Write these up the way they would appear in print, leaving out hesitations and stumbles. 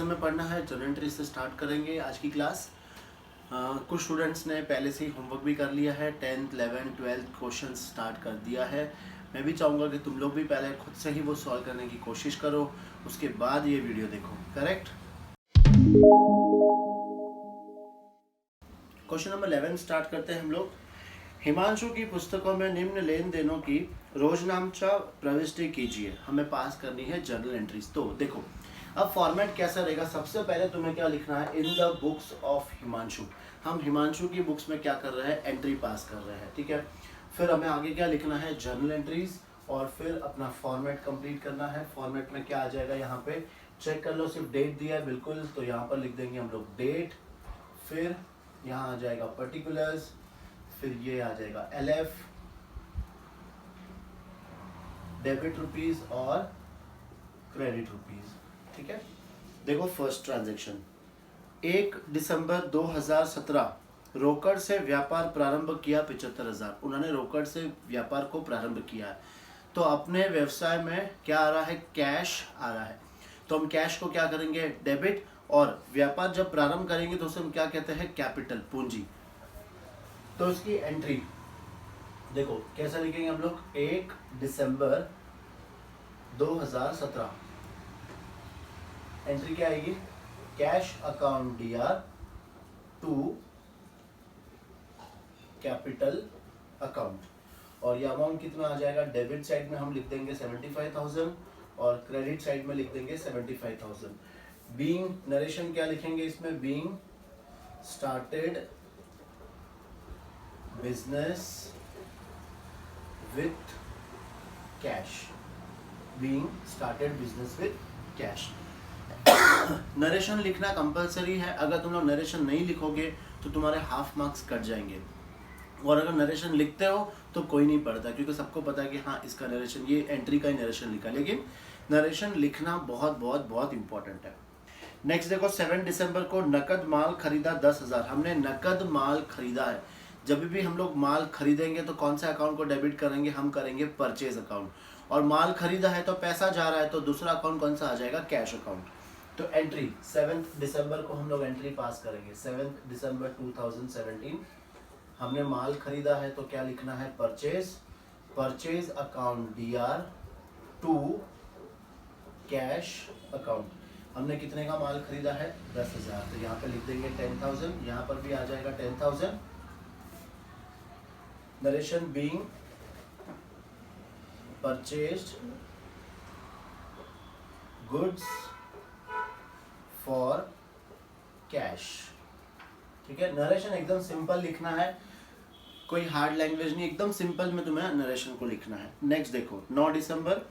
हमें पढ़ना है जर्नल एंट्री से स्टार्ट करेंगे आज की क्लास। कुछ स्टूडेंट्स ने पहले से ही होमवर्क भी कर लिया है, 10th 11th 12th question start कर दिया है। मैं भी चाहूँगा कि तुम लोग भी पहले खुद से ही वो सॉल्व करने की कोशिश करो, उसके बाद ये वीडियो देखो। करेक्ट। क्वेश्चन नंबर 11 स्टार्ट करते हैं हम लोग। हिमांशु की पुस्तकों में निम्न लेन देनों की रोजनामचा प्रविष्टि कीजिए। हमें पास करनी है जर्नल एंट्रीज। तो देखो अब फॉर्मेट कैसा रहेगा। सबसे पहले तुम्हें क्या लिखना है, in the books of Himanshu. हम हिमांशु की बुक्स में क्या कर रहे हैं, एंट्री पास कर रहे हैं, ठीक है। फिर हमें आगे क्या लिखना है, जर्नल एंट्रीज, और फिर अपना फॉर्मेट कंप्लीट करना है। फॉर्मेट में क्या आ जाएगा, यहाँ पे चेक कर लो, सिर्फ डेट दिया है बिल्कुल, तो यहाँ पर लिख देंगे हम लोग डेट। फिर यहाँ आ जाएगा पर्टिकुलर्स, फिर ये आ जाएगा LF, डेबिट रुपीज और क्रेडिट रुपीज, ठीक है। देखो फर्स्ट ट्रांजैक्शन 1 दिसंबर 2017 रोकड़ से व्यापार प्रारंभ किया 75,000। उन्होंने रोकड़ से व्यापार को प्रारंभ किया है, तो अपने व्यवसाय में क्या आ रहा है, कैश आ रहा है। तो हम कैश को क्या करेंगे, डेबिट, और व्यापार जब प्रारंभ करेंगे तो उसे हम क्या कहते हैं, कैपिटल, पूंजी। तो उसकी एंट्री देखो कैसा लिखेंगे हम लोग, 1 दिसंबर 2017 एंट्री क्या आएगी, cash account DR to capital account. और ये अमाउंट कितना आ जाएगा, डेबिट साइड में हम लिख देंगे 75,000 और क्रेडिट साइड में लिख देंगे 75,000। बीइंग नरेशन क्या लिखेंगे इसमें, being started business with cash, being started business with cash. Narration लिखना कंपलसरी है। अगर तुम लोग नरेशन नहीं लिखोगे तो तुम्हारे हाफ मार्क्स कट जाएंगे, और अगर नरेशन लिखते हो तो कोई नहीं पढ़ता, क्योंकि सबको पता है कि हाँ इसका नरेशन, ये एंट्री का ही नरेशन लिखा। लेकिन नरेशन लिखना बहुत बहुत बहुत इंपॉर्टेंट है। नेक्स्ट देखो 7 दिसंबर को नकद माल खरीदा 10,000। हमने नकद माल खरीदा है। जब भी हम लोग माल खरीदेंगे तो कौन से अकाउंट को डेबिट करेंगे, हम करेंगे परचेज अकाउंट। और माल खरीदा है तो पैसा जा रहा है, तो दूसरा अकाउंट कौन सा आ जाएगा, कैश अकाउंट। तो एंट्री 7 दिसंबर को हम लोग एंट्री पास करेंगे। 7 दिसंबर 2017 हमने माल खरीदा है, तो क्या लिखना है, purchase, purchase account DR to cash account. हमने कितने का माल खरीदा है, 10,000, तो यहाँ पे लिख देंगे 10,000। यहाँ पर भी आ जाएगा 10,000। Narration being purchased goods for cash, ठीक है। नरेशन एकदम सिंपल लिखना है, कोई हार्ड लैंग्वेज नहीं, एकदम सिंपल में तुम्हें नरेशन को लिखना है। नेक्स्ट देखो 9 दिसंबर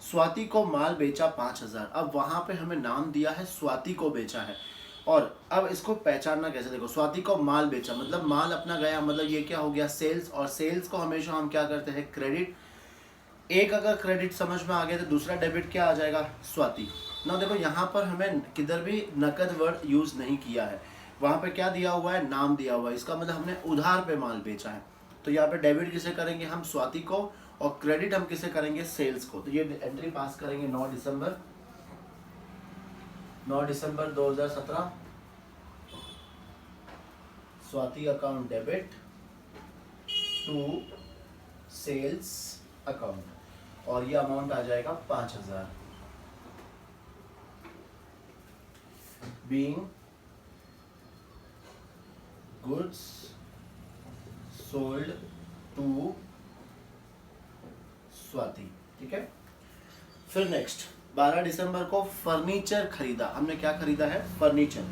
स्वाति को माल बेचा 5,000। अब वहां पे हमें नाम दिया है, स्वाति को बेचा है, और अब इसको पहचानना कैसे, देखो स्वाति को माल बेचा मतलब माल अपना गया, मतलब ये क्या हो गया, सेल्स। और सेल्स को हमेशा हम क्या करते हैं, क्रेडिट। एक अगर क्रेडिट समझ में आ गया तो दूसरा डेबिट क्या आ जाएगा, स्वाति। ना देखो यहाँ पर हमें किधर भी नकद वर्ड यूज नहीं किया है, वहां पे क्या दिया हुआ है, नाम दिया हुआ है। इसका मतलब हमने उधार पे माल बेचा है, तो यहाँ पे डेबिट किसे करेंगे हम, स्वाति को, और क्रेडिट हम किसे करेंगे, सेल्स को। तो ये एंट्री पास करेंगे 9 दिसंबर 2017 Swati account debit to sales account, और ये अमाउंट आ जाएगा 5,000। Being goods sold to Swati, ठीक है। फिर नेक्स्ट 12 दिसंबर को फर्नीचर खरीदा। हमने क्या खरीदा है, फर्नीचर।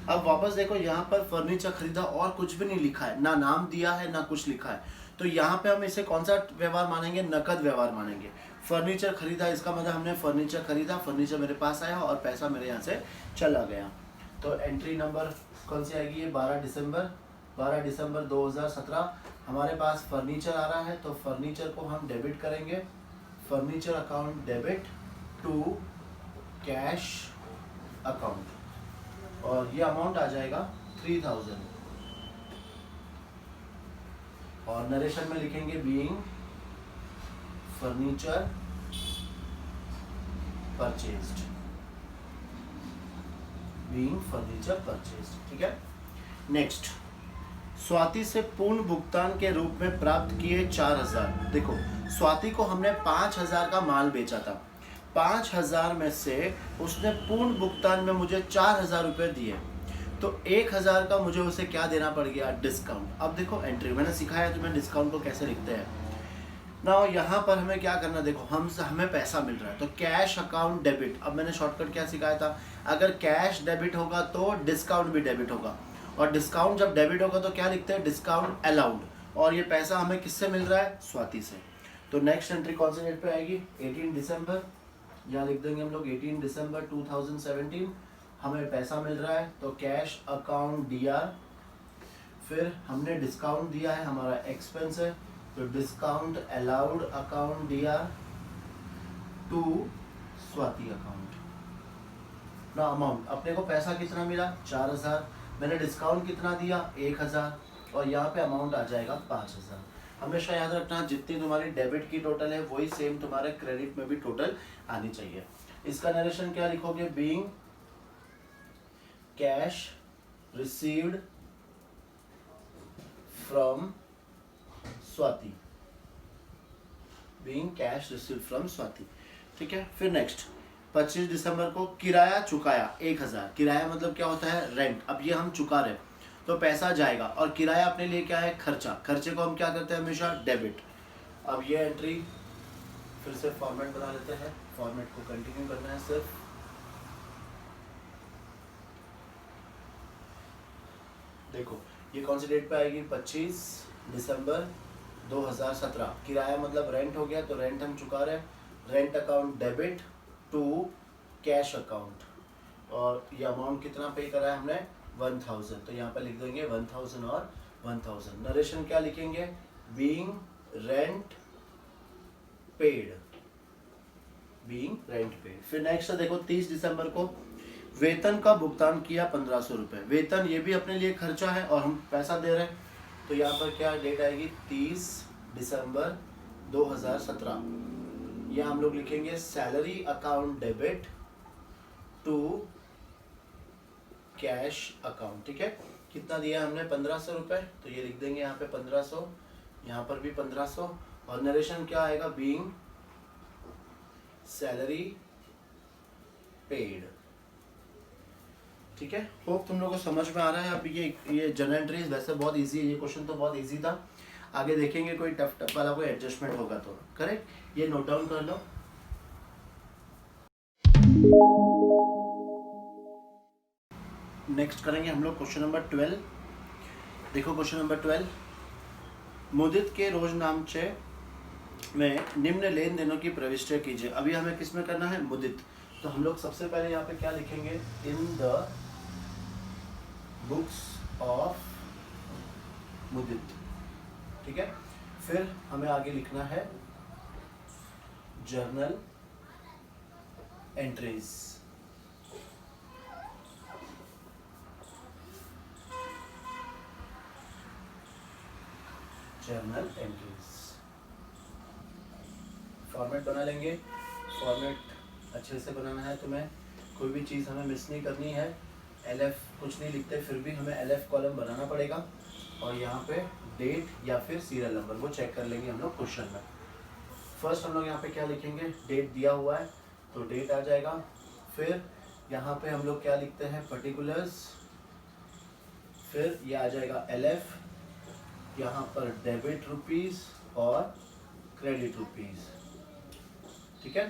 अब वापस देखो यहाँ पर फर्नीचर खरीदा और कुछ भी नहीं लिखा है, ना नाम दिया है ना कुछ लिखा है, तो यहाँ पे हम इसे कौन सा व्यवहार मानेंगे, नकद व्यवहार मानेंगे। फर्नीचर खरीदा, इसका मतलब हमने फर्नीचर खरीदा, फर्नीचर मेरे पास आया और पैसा मेरे यहाँ से चला गया। तो एंट्री नंबर कौन सी आएगी, ये 12 दिसंबर 2017 हमारे पास फर्नीचर आ रहा है, तो फर्नीचर को हम डेबिट करेंगे, furniture account debit to cash account, और ये अमाउंट आ जाएगा 3,000। और नरेशन में लिखेंगे being furniture purchased. Being furniture purchase. ठीक है। नेक्स्ट, स्वाति से पूर्ण भुगतान के रूप में प्राप्त किए 4000। देखो, स्वाति को हमने 5000 का माल बेचा था, 5000 में से उसने पूर्ण भुगतान में मुझे 4000 रुपये दिए, तो 1000 का मुझे उसे क्या देना पड़ गया, डिस्काउंट। अब देखो एंट्री मैंने सिखाया तुम्हें डिस्काउंट को कैसे लिखते हैं ना। यहाँ पर हमें क्या करना, देखो हमें पैसा मिल रहा है तो कैश अकाउंट डेबिट। अब मैंने शॉर्टकट क्या सिखाया था, अगर कैश डेबिट होगा तो डिस्काउंट भी डेबिट होगा, और डिस्काउंट जब डेबिट होगा तो क्या लिखते हैं, डिस्काउंट अलाउड। और ये पैसा हमें किससे मिल रहा है, स्वाति से। तो नेक्स्ट एंट्री कौन से डेट पे आएगी, 18 दिसंबर। यहाँ लिख देंगे हम लोग 18 दिसंबर 2017 हमें पैसा मिल रहा है, तो कैश अकाउंट डीआर, फिर हमने डिस्काउंट दिया है, हमारा एक्सपेंस है, तो discount allowed account DR to Swati account. ना अमाउंट, अपने को पैसा कितना मिला 4000, मैंने डिस्काउंट कितना दिया 1000, और यहाँ पे अमाउंट आ जाएगा 5000। हमेशा याद रखना, जितनी तुम्हारी डेबिट की टोटल है वही सेम तुम्हारे क्रेडिट में भी टोटल आनी चाहिए। इसका नरेशन क्या लिखोगे, being cash received from Swati, being cash received from Swati. ठीक है। फिर नेक्स्ट, 25 दिसंबर को किराया चुकाया 1000। किराया मतलब क्या होता है, रेंट। अब ये हम चुका रहे तो पैसा जाएगा, और किराया अपने लिए क्या है, खर्चा। खर्चे को हम क्या करते हैं, हमेशा डेबिट। अब ये एंट्री फिर से फॉर्मेट बना लेते हैं, फॉर्मेट को कंटिन्यू करना है सिर्फ। देखो ये कौन सी डेट पे आएगी, 25 दिसंबर 2017। किराया मतलब रेंट हो गया, तो रेंट हम चुका रहे हैं, rent account debit to cash account, और ये अमाउंट कितना पे करा है हमने 1000, तो यहाँ पर लिख देंगे 1000 और 1000। नरेशन क्या लिखेंगे, being rent paid, being rent paid. फिर नेक्स्ट देखो 30 दिसंबर को वेतन का भुगतान किया 1500 रुपये। वेतन ये भी अपने लिए खर्चा है और हम पैसा दे रहे हैं, तो यहाँ पर क्या डेट आएगी, 30 दिसंबर 2017। यहाँ हम लोग लिखेंगे salary account debit to cash account. ठीक है। कितना दिया हमने 1500 रुपये, तो ये लिख देंगे यहाँ पे 1500, यहाँ पर भी 1500, और नरेशन क्या आएगा, बीइंग सैलरी पेड। ठीक है। होप तुम लोगों को समझ में आ रहा है। अब ये जनरल एंट्रीज वैसे बहुत इजी है, ये क्वेश्चन तो बहुत इजी था, आगे देखेंगे कोई टफ वाला कोई एडजस्टमेंट होगा तो। करेक्ट, ये नोट डाउन कर लो। नेक्स्ट करेंगे हम लोग क्वेश्चन नंबर 12। देखो क्वेश्चन नंबर 12, मुदित के रोजनामचे में निम्न लेन देनों की प्रविष्टियां कीजिए। अभी हमें किस में करना है, मुदित। तो हम लोग सबसे पहले यहाँ पे क्या लिखेंगे, इन द बुक्स ऑफ मुदित। ठीक है। फिर हमें आगे लिखना है journal entries. Journal entries format बना लेंगे। फॉर्मेट अच्छे से बनाना है तुम्हें, कोई भी चीज़ हमें मिस नहीं करनी है। एलएफ कुछ नहीं लिखते, फिर भी हमें एलएफ कॉलम बनाना पड़ेगा, और यहाँ पे डेट या फिर सीरियल नंबर वो चेक कर लेंगे हम लोग क्वेश्चन में। फर्स्ट हम लोग यहाँ पे क्या लिखेंगे, डेट दिया हुआ है तो डेट आ जाएगा। फिर यहाँ पे हम लोग क्या लिखते हैं, पर्टिकुलर्स, फिर ये आ जाएगा एलएफ, यहाँ पर डेबिट रुपीस और क्रेडिट रुपीस। ठीक है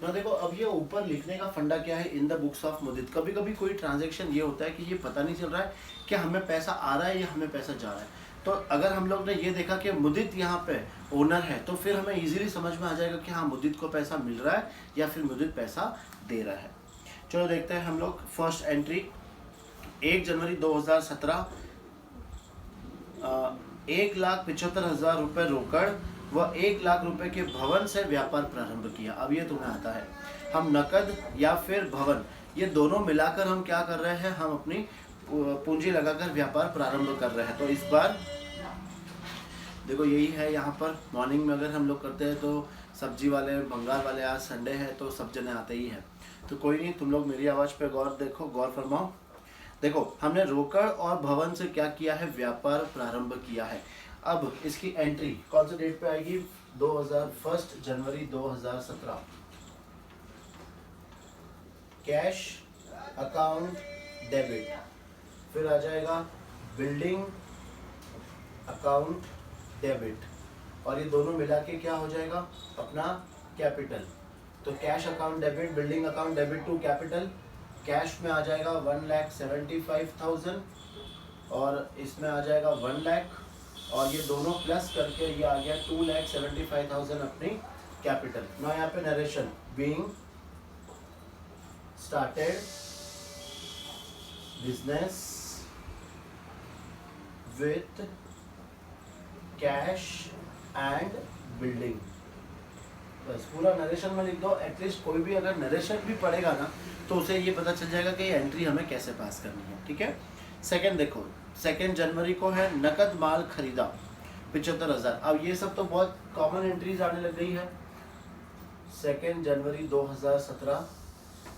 ना। देखो अब ये ऊपर लिखने का फंडा क्या है, इन द बुक्स ऑफ मुदित। कभी कभी कोई ट्रांजैक्शन ये होता है कि ये पता नहीं चल रहा है कि हमें पैसा आ रहा है या हमें पैसा जा रहा है। तो अगर हम लोग ने ये देखा कि मुदित यहाँ पे ओनर है, तो फिर हमें इजीली समझ में आ जाएगा कि हाँ मुदित को पैसा मिल रहा है या फिर मुदित पैसा दे रहा है। चलो देखते हैं हम लोग फर्स्ट एंट्री। 1 जनवरी 2017 1,75,000 रुपये रोकड़ व 1 लाख रुपए के भवन से व्यापार प्रारंभ किया। अब ये तुम्हें आता है, हम नकद या फिर भवन ये दोनों मिलाकर हम क्या कर रहे हैं, हम अपनी पूंजी लगाकर व्यापार प्रारंभ कर रहे हैं। तो इस बार देखो यही है, यहाँ पर मॉर्निंग में अगर हम लोग करते हैं तो सब्जी वाले, बंगाल वाले, आज संडे है तो सब जने आते ही हैं। तो कोई नहीं, तुम लोग मेरी आवाज़ पे गौर फरमाओ। देखो, हमने रोकड़ और भवन से क्या किया है, व्यापार प्रारंभ किया है। अब इसकी एंट्री कौन से डेट पे आएगी, 1 जनवरी 2017। कैश अकाउंट डेबिट, फिर आ जाएगा बिल्डिंग अकाउंट डेबिट, और ये दोनों मिला के क्या हो जाएगा, अपना कैपिटल। तो cash account debit, building account debit to capital. Cash में आ जाएगा 1,75,000 और इसमें आ जाएगा 1 लाख, और ये दोनों प्लस करके ये आ गया 2,75,000 अपनी कैपिटल। ना यहाँ पे narration, being started business with cash and building. बस पूरा नरेशन में लिख दो। एटलीस्ट कोई भी अगर नरेशन भी पढ़ेगा ना तो उसे ये पता चल जाएगा कि ये एंट्री हमें कैसे पास करनी है, ठीक है। सेकंड देखो, 2 जनवरी को है नकद माल खरीदा 75,000। अब ये सब तो बहुत कॉमन एंट्रीज आने लग गई है। 2 जनवरी 2017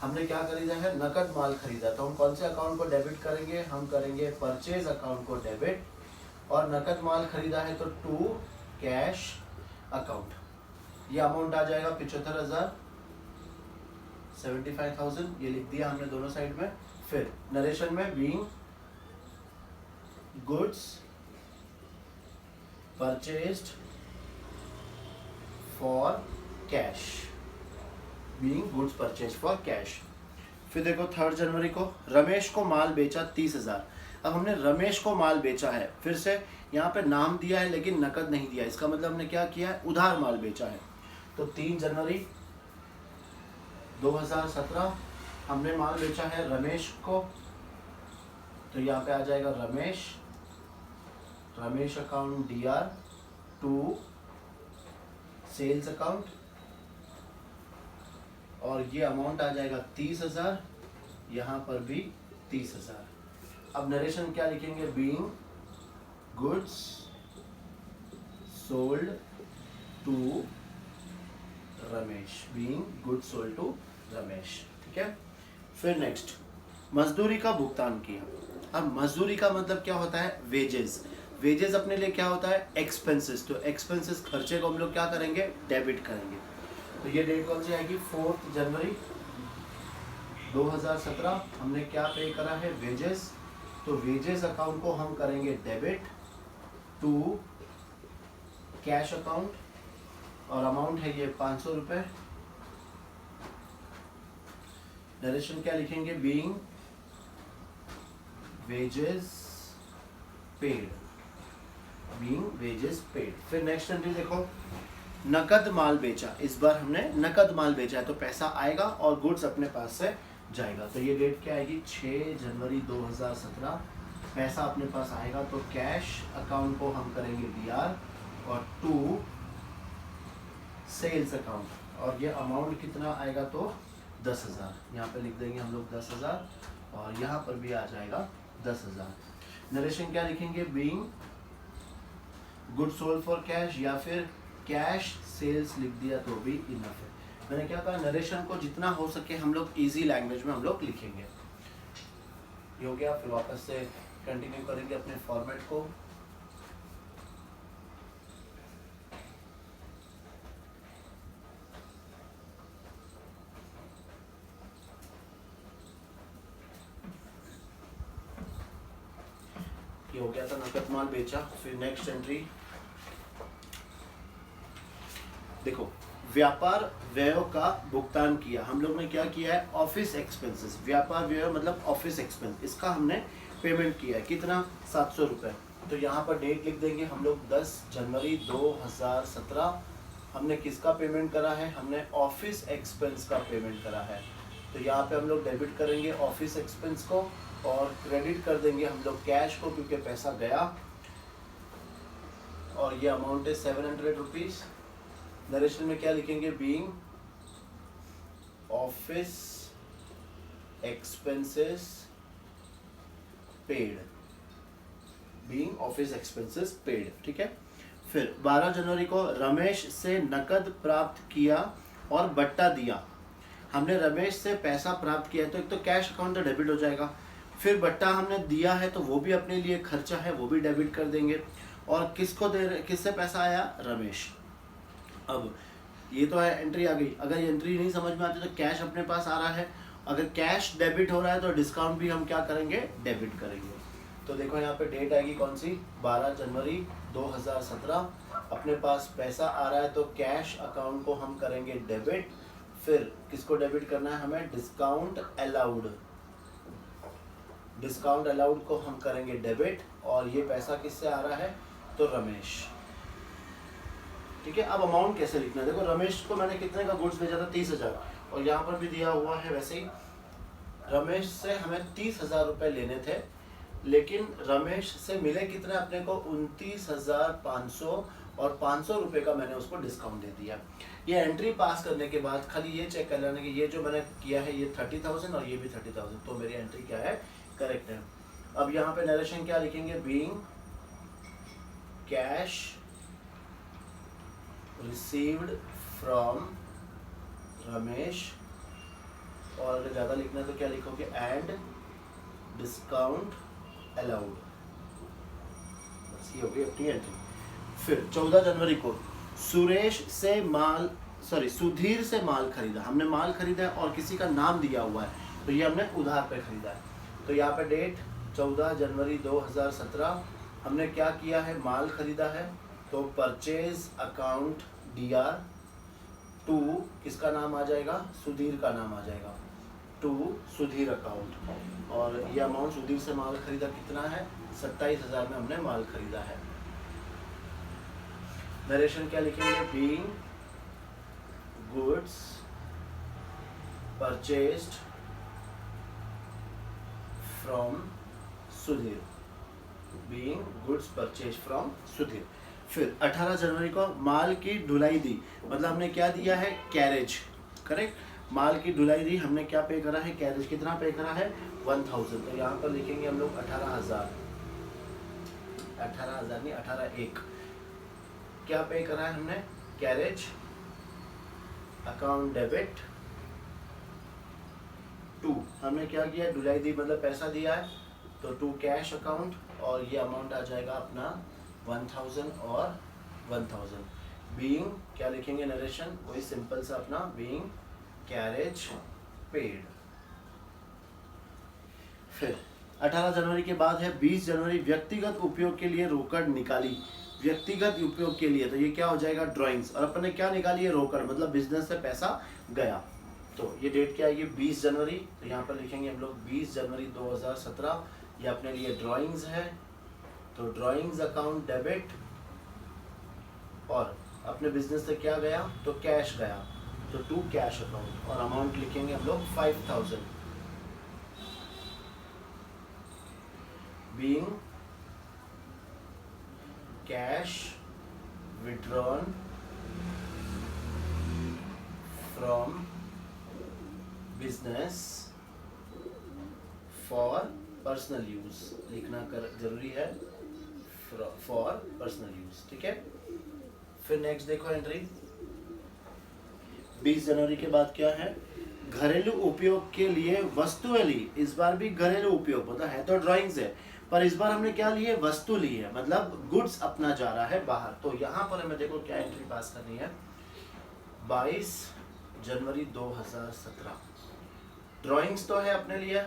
हमने क्या खरीदा है, नकद माल खरीदा। तो हम कौन से अकाउंट को डेबिट करेंगे, हम करेंगे परचेज अकाउंट को डेबिट, और नकद माल खरीदा है तो टू कैश अकाउंट। ये अमाउंट आ जाएगा 75,000, 75,000 ये लिख दिया हमने दोनों साइड में। फिर नरेशन में being goods purchased for cash, being goods purchase for cash. फिर देखो 3 जनवरी को रमेश को माल बेचा 30,000। अब हमने रमेश को माल बेचा है, फिर से यहाँ पे नाम दिया है लेकिन नकद नहीं दिया, इसका मतलब हमने क्या किया है, उधार माल बेचा है। तो 3 जनवरी 2017 हमने माल बेचा है रमेश को, तो यहाँ पे आ जाएगा Ramesh account DR to sales account, और ये अमाउंट आ जाएगा 30,000, यहाँ पर भी 30,000। अब नरेशन क्या लिखेंगे, being goods sold to Ramesh, being goods sold to Ramesh, ठीक है। फिर नेक्स्ट मजदूरी का भुगतान किया। अब मजदूरी का मतलब क्या होता है, वेजेस। वेजेस अपने लिए क्या होता है, एक्सपेंसेस। तो एक्सपेंसेस खर्चे को हम लोग क्या करेंगे, डेबिट करेंगे। तो ये डेट कौन सी आएगी, 4 जनवरी 2017 हमने क्या पे करा है, वेजेस। तो वेजेस अकाउंट को हम करेंगे डेबिट टू कैश अकाउंट, और अमाउंट है ये 500 रुपये। नरेशन क्या लिखेंगे, being wages paid, being wages paid. फिर नेक्स्ट एंट्री देखो, नकद माल बेचा। इस बार हमने नकद माल बेचा है तो पैसा आएगा और गुड्स अपने पास से जाएगा। तो ये डेट क्या आएगी, 6 जनवरी 2017 पैसा अपने पास आएगा। तो कैश अकाउंट को हम करेंगे DR और टू सेल्स अकाउंट, और ये अमाउंट कितना आएगा, तो 10,000। यहाँ पे लिख देंगे हम लोग 10,000, और यहाँ पर भी आ जाएगा 10,000। नरेशन क्या लिखेंगे, being good sold for cash, या फिर कैश सेल्स लिख दिया तो भी इनफ है। मैंने क्या कहा, नरेशन को जितना हो सके हम लोग इजी लैंग्वेज में हम लोग लिखेंगे। ये हो गया। फिर वापस से कंटिन्यू करेंगे अपने फॉर्मेट को। ये हो गया था नकद माल बेचा। फिर नेक्स्ट एंट्री देखो, व्यापार व्ययों का भुगतान किया। हम लोग ने क्या किया है, ऑफिस एक्सपेंसेस। व्यापार व्यय मतलब ऑफिस एक्सपेंस, इसका हमने पेमेंट किया है। कितना, 700 रुपये। तो यहाँ पर डेट लिख देंगे हम लोग 10 जनवरी 2017। हमने किसका पेमेंट करा है, हमने ऑफिस एक्सपेंस का पेमेंट करा है। तो यहाँ पे हम लोग डेबिट करेंगे ऑफिस एक्सपेंस को, और क्रेडिट कर देंगे हम लोग कैश को, क्योंकि पैसा गया। और ये अमाउंट है 700 रुपीज़। नरेशन में क्या लिखेंगे, being office expenses paid, being office expenses paid, ठीक है। फिर 12 जनवरी को रमेश से नकद प्राप्त किया और बट्टा दिया। हमने रमेश से पैसा प्राप्त किया तो एक तो कैश अकाउंट तो डेबिट हो जाएगा, फिर बट्टा हमने दिया है तो वो भी अपने लिए खर्चा है, वो भी डेबिट कर देंगे। और किसको दे रहे, किससे पैसा आया, रमेश। अब ये तो है एंट्री आ गई। अगर ये एंट्री नहीं समझ में आती तो कैश अपने पास आ रहा है, अगर कैश डेबिट हो रहा है तो डिस्काउंट भी हम क्या करेंगे, डेबिट करेंगे। तो देखो यहाँ पे डेट आएगी कौन सी, 12 जनवरी 2017। अपने पास पैसा आ रहा है तो कैश अकाउंट को हम करेंगे डेबिट। फिर किसको डेबिट करना है हमें, डिस्काउंट अलाउड, डिस्काउंट अलाउड को हम करेंगे डेबिट। और ये पैसा किससे आ रहा है, तो रमेश। ठीक है, अब अमाउंट कैसे लिखना है, देखो रमेश को मैंने कितने का गुड्स भेजा था, 30,000, और यहाँ पर भी दिया हुआ है वैसे ही। रमेश से हमें 30,000 रुपये लेने थे, लेकिन रमेश से मिले कितने अपने को, 29,500, और 500 रुपये का मैंने उसको डिस्काउंट दे दिया। ये एंट्री पास करने के बाद खाली ये चेक कर लेना कि ये जो मैंने किया है ये 30,000 और ये भी 30,000, तो मेरी एंट्री क्या है, करेक्ट है। अब यहाँ पे नरेशन क्या लिखेंगे, being cash received from Ramesh, और अगर ज़्यादा लिखना है तो क्या लिखोगे, एंड डिस्काउंट अलाउड। बस ये हो गई अपनी एंट्री। फिर 14 जनवरी को सुधीर से माल खरीदा। हमने माल खरीदा है और किसी का नाम दिया हुआ है, तो ये हमने उधार पे खरीदा है। तो यहाँ पे डेट 14 जनवरी 2017, हमने क्या किया है, माल खरीदा है, तो परचेज अकाउंट DR टू किसका नाम आ जाएगा, सुधीर का नाम आ जाएगा, टू सुधीर अकाउंट। और ये अमाउंट सुधीर से माल खरीदा कितना है, 27,000 में हमने माल खरीदा है। नरेशन क्या लिखेंगे, being goods purchased from Sudhir, being goods purchase from Sudhir. फिर 18 जनवरी को माल की ढुलाई दी, मतलब हमने क्या दिया है, कैरेज, करेक्ट। माल की ढुलाई दी, हमने क्या पे करा है, कैरेज कितना पे करा है, 1000। तो यहाँ पर लिखेंगे हम लोग 18,000, 18,000 नहीं 18,100 क्या पे करा है हमने, कैरेज अकाउंट डेबिट टू, हमने क्या किया, ढुलाई दी मतलब पैसा दिया है, तो टू कैश अकाउंट, और ये अमाउंट आ जाएगा अपना 1000 और 1000। बीइंग क्या लिखेंगे, नरेशन वही सिंपल सा अपना, बीइंग कैरेज पेड। फिर 18 जनवरी के बाद है 20 जनवरी, व्यक्तिगत उपयोग के लिए रोकड़ निकाली। व्यक्तिगत उपयोग के लिए, तो ये क्या हो जाएगा, ड्राइंग्स। और अपन ने क्या निकाली है, रोकड़, मतलब बिजनेस से पैसा गया। तो ये डेट क्या आएगी, 20 जनवरी। तो यहाँ पर लिखेंगे हम लोग 20 जनवरी 2017, ये अपने लिए ड्राइंग्स है, तो ड्राइंग्स अकाउंट डेबिट। और अपने बिजनेस से क्या गया, तो कैश गया, तो टू कैश अकाउंट, और अमाउंट लिखेंगे हम लोग 5000, being cash withdrawn from business for personal use, लिखना कर जरूरी है, फॉर पर्सनल यूज। ठीक है, फिर नेक्स्ट देखो एंट्री 20 जनवरी के बाद क्या है, घरेलू उपयोग के लिए वस्तुएं ली। इस बार भी घरेलू उपयोग, मतलब है तो ड्राइंग्स है, पर इस बार हमने क्या ली है, वस्तु ली है, मतलब गुड्स अपना जा रहा है बाहर। तो यहाँ पर हमें देखो क्या एंट्री पास करनी है, 22 जनवरी 2017। ड्राइंग्स तो है अपने लिए,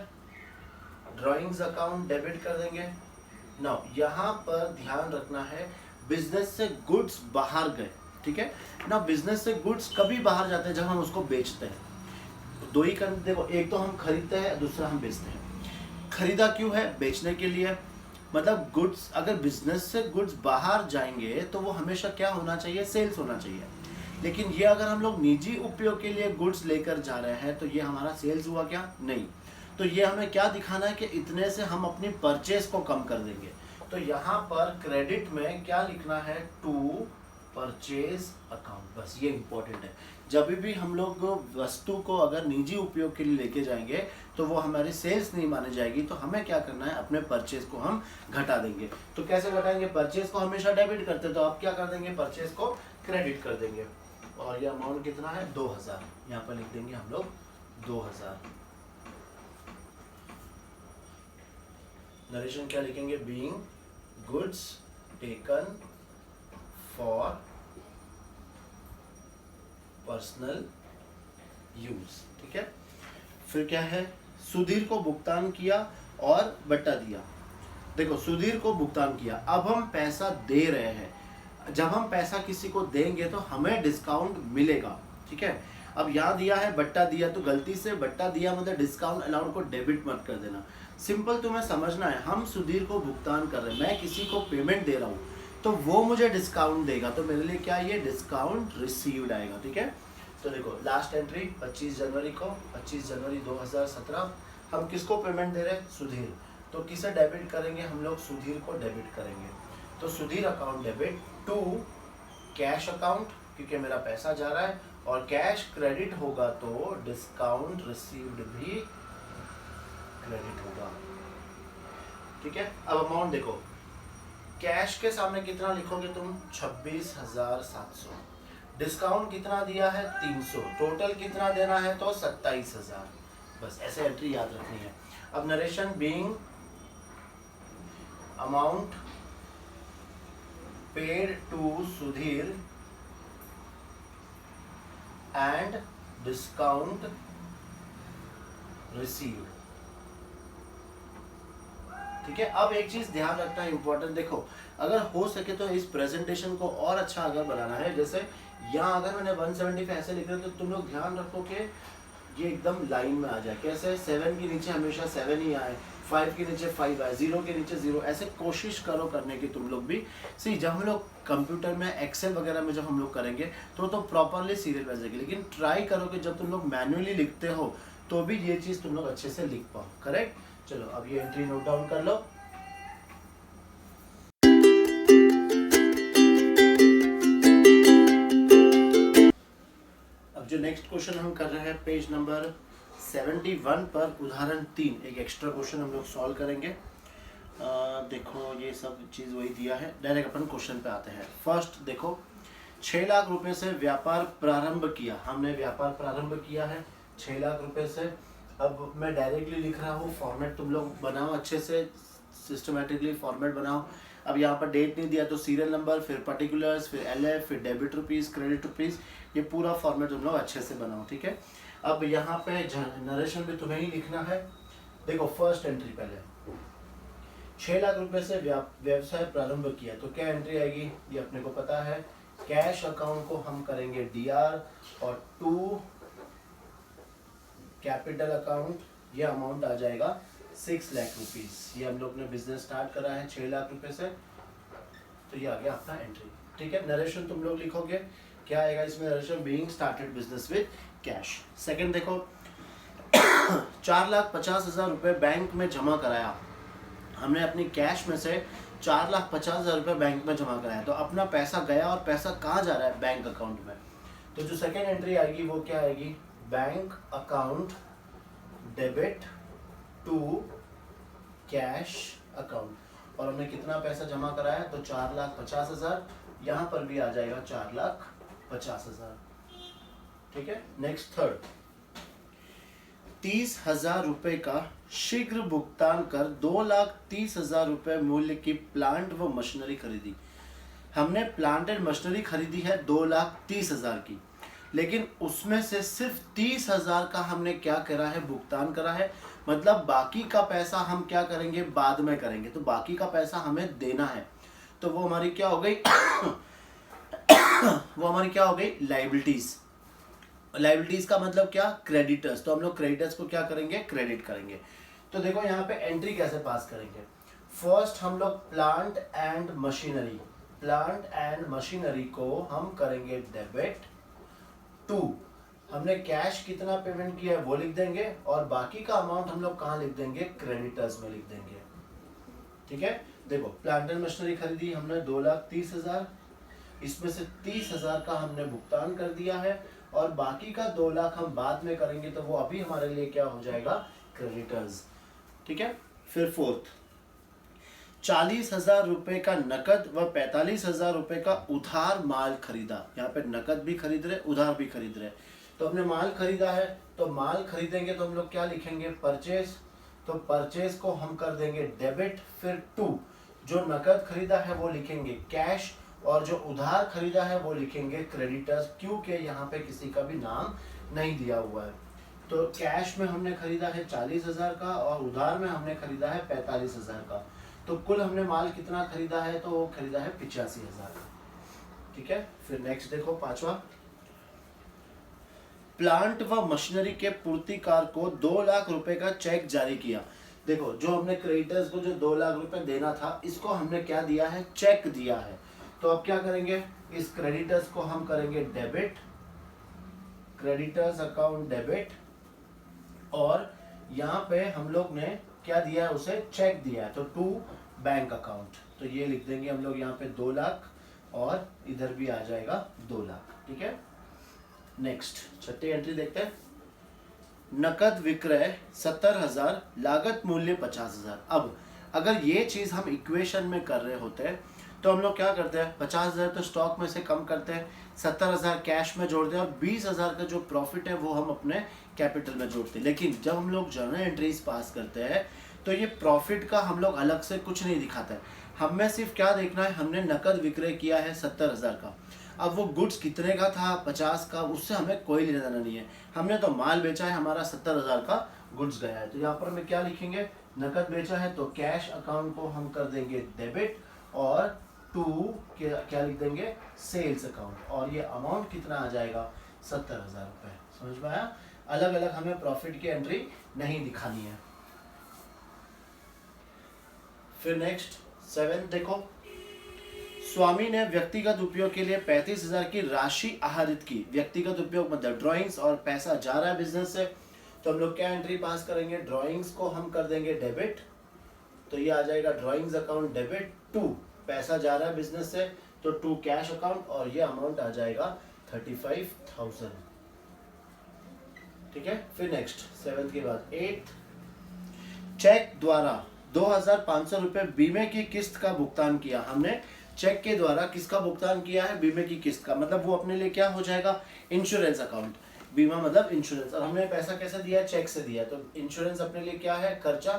ड्राइंग्स अकाउंट डेबिट कर देंगे। नाउ यहाँ पर ध्यान रखना है, बिजनेस से गुड्स बाहर गए, ठीक है ना। बिजनेस से गुड्स कभी बाहर जाते हैं, जब हम उसको बेचते हैं। दो ही कर, देखो एक तो हम खरीदते हैं, दूसरा हम बेचते हैं। खरीदा क्यों है, बेचने के लिए, मतलब गुड्स, अगर बिजनेस से गुड्स बाहर जाएंगे तो वो हमेशा क्या होना चाहिए, सेल्स होना चाहिए। लेकिन ये अगर हम लोग निजी उपयोग के लिए गुड्स लेकर जा रहे हैं तो ये हमारा सेल्स हुआ क्या, नहीं। तो ये हमें क्या दिखाना है कि इतने से हम अपनी परचेज को कम कर देंगे। तो यहाँ पर क्रेडिट में क्या लिखना है, टू परचेज अकाउंट, बस ये इंपॉर्टेंट है। जब भी हम लोग वस्तु को अगर निजी उपयोग के लिए लेके जाएंगे तो वो हमारी सेल्स नहीं मानी जाएगी। तो हमें क्या करना है, अपने परचेज को हम घटा देंगे। तो कैसे घटाएंगे, परचेज को हमेशा डेबिट करते हैं, तो आप क्या कर देंगे, परचेज को क्रेडिट कर देंगे। और ये अमाउंट कितना है, 2000, यहाँ पर लिख देंगे हम लोग 2000। नरेशन क्या लिखेंगे, being goods taken for personal use. ठीक है, फिर क्या है, सुधीर को भुगतान किया और बट्टा दिया। देखो सुधीर को भुगतान किया, अब हम पैसा दे रहे हैं। जब हम पैसा किसी को देंगे तो हमें डिस्काउंट मिलेगा। ठीक है, अब यहाँ दिया है बट्टा दिया, तो गलती से बट्टा दिया मतलब डिस्काउंट अलाउंट को डेबिट मत कर देना। सिंपल तुम्हें समझना है, हम सुधीर को भुगतान कर रहे हैं, मैं किसी को पेमेंट दे रहा हूँ तो वो मुझे डिस्काउंट देगा, तो मेरे लिए क्या, ये डिस्काउंट रिसीव्ड आएगा। ठीक है, तो देखो लास्ट एंट्री 25 जनवरी को, 25 जनवरी 2017, हम किसको पेमेंट दे रहे हैं, सुधीर। तो किसे डेबिट करेंगे हम लोग, सुधीर को डेबिट करेंगे। तो Sudhir account debit to cash account, क्योंकि मेरा पैसा जा रहा है, और कैश क्रेडिट होगा तो डिस्काउंट रिसीव्ड भी क्रेडिट होगा। ठीक है, अब अमाउंट देखो, कैश के सामने कितना लिखोगे तुम, 26,700, डिस्काउंट कितना दिया है 300, टोटल कितना देना है तो 27,000। बस ऐसे एंट्री याद रखनी है। अब narration, being amount paid to Sudhir and discount received. ठीक है, अब एक चीज ध्यान रखना है इंपॉर्टेंट, देखो अगर हो सके तो इस प्रेजेंटेशन को और अच्छा अगर बनाना है, जैसे यहाँ अगर मैंने 175 ऐसे लिख रहे तो तुम लोग ध्यान रखो कि ये एकदम लाइन में आ जाए। कैसे, 7 के नीचे हमेशा 7 ही आए, 5 के नीचे 5 आए, 0 के नीचे 0, ऐसे कोशिश करो करने की तुम लोग भी। सी जब हम लोग कंप्यूटर में एक्सेल वगैरह में जब हम लोग करेंगे तो प्रॉपरली सीरियल वाइज रहेगी, लेकिन ट्राई करो कि जब तुम लोग मैन्युअली लिखते हो तो भी ये चीज़ तुम लोग अच्छे से लिख पाओ। करेक्ट, चलो अब ये एंट्री नोट डाउन कर लो। अब जो नेक्स्ट क्वेश्चन हम कर रहे हैं पेज नंबर 71 पर उदाहरण 3, एक एक्स्ट्रा क्वेश्चन हम लोग सॉल्व करेंगे। देखो ये सब चीज़ वही दिया है, डायरेक्ट अपन क्वेश्चन पे आते हैं। फर्स्ट देखो, 6 लाख रुपए से व्यापार प्रारंभ किया, हमने व्यापार प्रारंभ किया है 6 लाख रुपए से। अब मैं डायरेक्टली लिख रहा हूँ, फॉर्मेट तुम लोग बनाओ अच्छे से, सिस्टमेटिकली फॉर्मेट बनाओ। अब यहाँ पर डेट नहीं दिया तो सीरियल नंबर, फिर पर्टिकुलर्स, फिर LF, फिर डेबिट रुपीज़, क्रेडिट रुपीज़, ये पूरा फॉर्मेट तुम लोग अच्छे से बनाओ। ठीक है, अब यहाँ पे नरेशन भी तुम्हें ही लिखना है। देखो फर्स्ट एंट्री पहले, 6 लाख रुपए से व्यवसाय प्रारंभ किया, तो क्या एंट्री आएगी, ये अपने को पता है। कैश अकाउंट को हम करेंगे DR, और टू कैपिटल अकाउंट, ये अमाउंट आ जाएगा 6 लाख रुपीज। ये हम लोग ने बिजनेस स्टार्ट करा है 6 लाख रुपए से, तो ये आ गया अपना एंट्री। ठीक है, नरेशन तुम लोग लिखोगे, क्या आएगा इसमें, narration being started business with cash. Second देखो, 4,50,000 रुपए बैंक में जमा कराया, हमने अपनी कैश में से 4,50,000 रुपए बैंक में जमा कराया, तो अपना पैसा गया और पैसा कहाँ जा रहा है, बैंक अकाउंट में। तो जो सेकेंड एंट्री आएगी वो क्या आएगी, bank account debit to cash account, और हमने कितना पैसा जमा कराया, तो 4,50,000, यहाँ पर भी आ जाएगा 4,50,000। ठीक है, नेक्स्ट थर्ड, 30,000 रुपए का शीघ्र भुगतान कर 2,30,000 रुपए मूल्य की प्लांट व मशीनरी खरीदी। हमने प्लांट एंड मशीनरी खरीदी है 2,30,000 की, लेकिन उसमें से सिर्फ 30,000 का हमने क्या करा है, भुगतान करा है। मतलब बाकी का पैसा हम क्या करेंगे, बाद में करेंगे, तो बाकी का पैसा हमें देना है। तो वो हमारी क्या हो गई वो हमारी क्या हो गई, लायबिलिटीज। लायबिलिटीज का मतलब क्या, क्रेडिटर्स। तो हम लोग क्रेडिटर्स को क्या करेंगे, क्रेडिट करेंगे। तो देखो यहाँ पे एंट्री कैसे पास करेंगे। फर्स्ट हम लोग plant and machinery, plant and machinery को हम करेंगे डेबिट टू, हमने कैश कितना पेमेंट किया है वो लिख देंगे, और बाकी का अमाउंट हम लोग कहाँ लिख देंगे, क्रेडिटर्स में लिख देंगे। ठीक है, देखो प्लांट एंड मशीनरी खरीदी हमने 2,30,000, इसमें से 30,000 का हमने भुगतान कर दिया है, और बाकी का 2 लाख हम बाद में करेंगे, तो वो अभी हमारे लिए क्या हो जाएगा, क्रेडिटर्स। ठीक है। फिर फोर्थ, 40,000 रुपए का नकद व 45,000 रुपए का उधार माल खरीदा। यहाँ पे नकद भी खरीद रहे, उधार भी खरीद रहे। तो हमने माल खरीदा है, तो माल खरीदेंगे तो हम लोग क्या लिखेंगे, परचेज। तो परचेज को हम कर देंगे डेबिट। फिर टू, जो नकद खरीदा है वो लिखेंगे कैश, और जो उधार खरीदा है वो लिखेंगे क्रेडिटर्स, क्योंकि यहाँ पे किसी का भी नाम नहीं दिया हुआ है। तो कैश में हमने खरीदा है 40,000 का और उधार में हमने खरीदा है 45,000 का। तो कुल हमने माल कितना खरीदा है, तो वो खरीदा है 85,000 का। ठीक है। फिर नेक्स्ट देखो, पांचवा, प्लांट व मशीनरी के पूर्तिकार को 2 लाख रुपए का चेक जारी किया। देखो, जो हमने क्रेडिटर्स को जो 2 लाख रुपए देना था, इसको हमने क्या दिया है, चेक दिया है। तो अब क्या करेंगे, इस क्रेडिटर्स को हम करेंगे डेबिट, क्रेडिटर्स अकाउंट डेबिट, और यहाँ पे हम लोग ने क्या दिया है, उसे चेक दिया है, तो टू बैंक अकाउंट। तो ये लिख देंगे हम लोग यहाँ पे 2 लाख, और इधर भी आ जाएगा 2 लाख। ठीक है। नेक्स्ट छठी एंट्री देखते हैं, नकद विक्रय 70,000, लागत मूल्य 50,000। अब अगर ये चीज हम इक्वेशन में कर रहे होते हैं तो हम लोग क्या करते हैं, 50,000 तो स्टॉक में से कम करते हैं, 70,000 कैश में जोड़ते हैं, और 20,000 का जो प्रॉफिट है वो हम अपने कैपिटल में जोड़ते हैं। लेकिन जब हम लोग जर्नल एंट्रीज पास करते हैं तो ये प्रॉफिट का हम लोग अलग से कुछ नहीं दिखाते हैं, हमें सिर्फ क्या देखना है, हमने नकद विक्रय किया है 70,000 का। अब वो गुड्स कितने का था, 50 का, उससे हमें कोई लेना देना नहीं है, हमने तो माल बेचा है, हमारा 70,000 का गुड्स गया है। तो यहाँ पर हमें क्या लिखेंगे, नकद बेचा है तो कैश अकाउंट को हम कर देंगे डेबिट, और टू क्या लिख देंगे, सेल्स अकाउंट, और ये अमाउंट कितना आ जाएगा, 70,000 रुपए। समझ में आया। अलग अलग हमें प्रॉफिट की एंट्री नहीं दिखानी है। फिर नेक्स्ट 7 देखो, स्वामी ने व्यक्तिगत उपयोग के लिए 35,000 की राशि आहरित की। व्यक्तिगत उपयोग मतलब ड्राइंग्स, और पैसा जा रहा है बिजनेस से, तो हम लोग क्या एंट्री पास करेंगे, ड्राइंग्स को हम कर देंगे डेबिट, तो ये आ जाएगा ड्राइंग्स अकाउंट डेबिट, टू पैसा जा रहा है बिजनेस से, तो टू कैश अकाउंट, और ये अमाउंट आ जाएगा 35,000। ठीक है। फिर नेक्स्ट 7 के बाद 8, चेक द्वारा 2,500 रुपए बीमे की किस्त का भुगतान किया। हमने चेक के द्वारा किसका भुगतान किया है, बीमे की किस्त का, मतलब वो अपने लिए क्या हो जाएगा, इंश्योरेंस अकाउंट। बीमा मतलब इंश्योरेंस, और हमने पैसा कैसे दिया, चेक से दिया, तो इंश्योरेंस अपने लिए क्या है, खर्चा।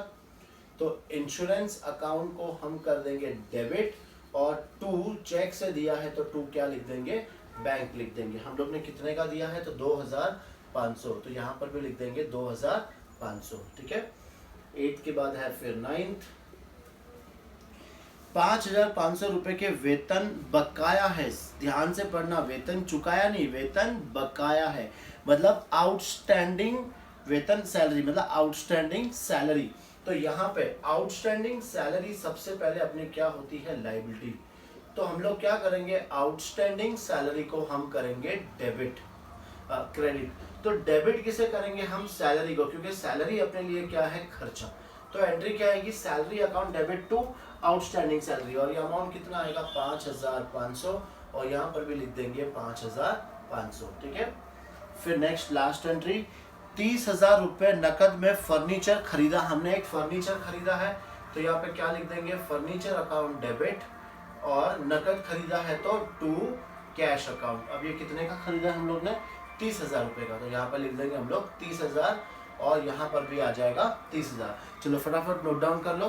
तो इंश्योरेंस अकाउंट को हम कर देंगे डेबिट, और टू चेक से दिया है तो टू क्या लिख देंगे, बैंक लिख देंगे। हम लोग ने कितने का दिया है, तो 2,500, तो यहाँ पर भी लिख देंगे 2,500। ठीक है। 8 के बाद है फिर 9th, 5,500 रुपए के वेतन बकाया है। ध्यान से पढ़ना, वेतन चुकाया नहीं, वेतन बकाया है, मतलब आउटस्टैंडिंग वेतन सैलरी, मतलब आउटस्टैंडिंग सैलरी। तो यहाँ पे आउटस्टैंडिंग सैलरी सबसे पहले अपनी क्या होती है, लायबिलिटी। तो हम लोग क्या करेंगे, आउटस्टैंडिंग सैलरी को हम करेंगे डेबिट, क्रेडिट। तो डेबिट किसे करेंगे हम, सैलरी को, क्योंकि सैलरी अपने लिए क्या है, खर्चा। तो एंट्री क्या आएगी, salary account debit to outstanding salary, और ये अमाउंट कितना आएगा, 5,500, और यहाँ पर भी लिख देंगे 5,500। ठीक है। फिर नेक्स्ट लास्ट एंट्री, 30,000 रुपए नकद में फर्नीचर खरीदा। हमने एक फर्नीचर खरीदा है, तो यहाँ पे क्या लिख देंगे, फर्नीचर अकाउंट डेबिट, और नकद खरीदा है तो टू कैश अकाउंट। अब ये कितने का खरीदा है हम लोग ने, 30,000 रुपए का, तो यहाँ पर लिख देंगे हम लोग 30,000, और यहाँ पर भी आ जाएगा 30,000। चलो फटाफट नोट डाउन कर लो।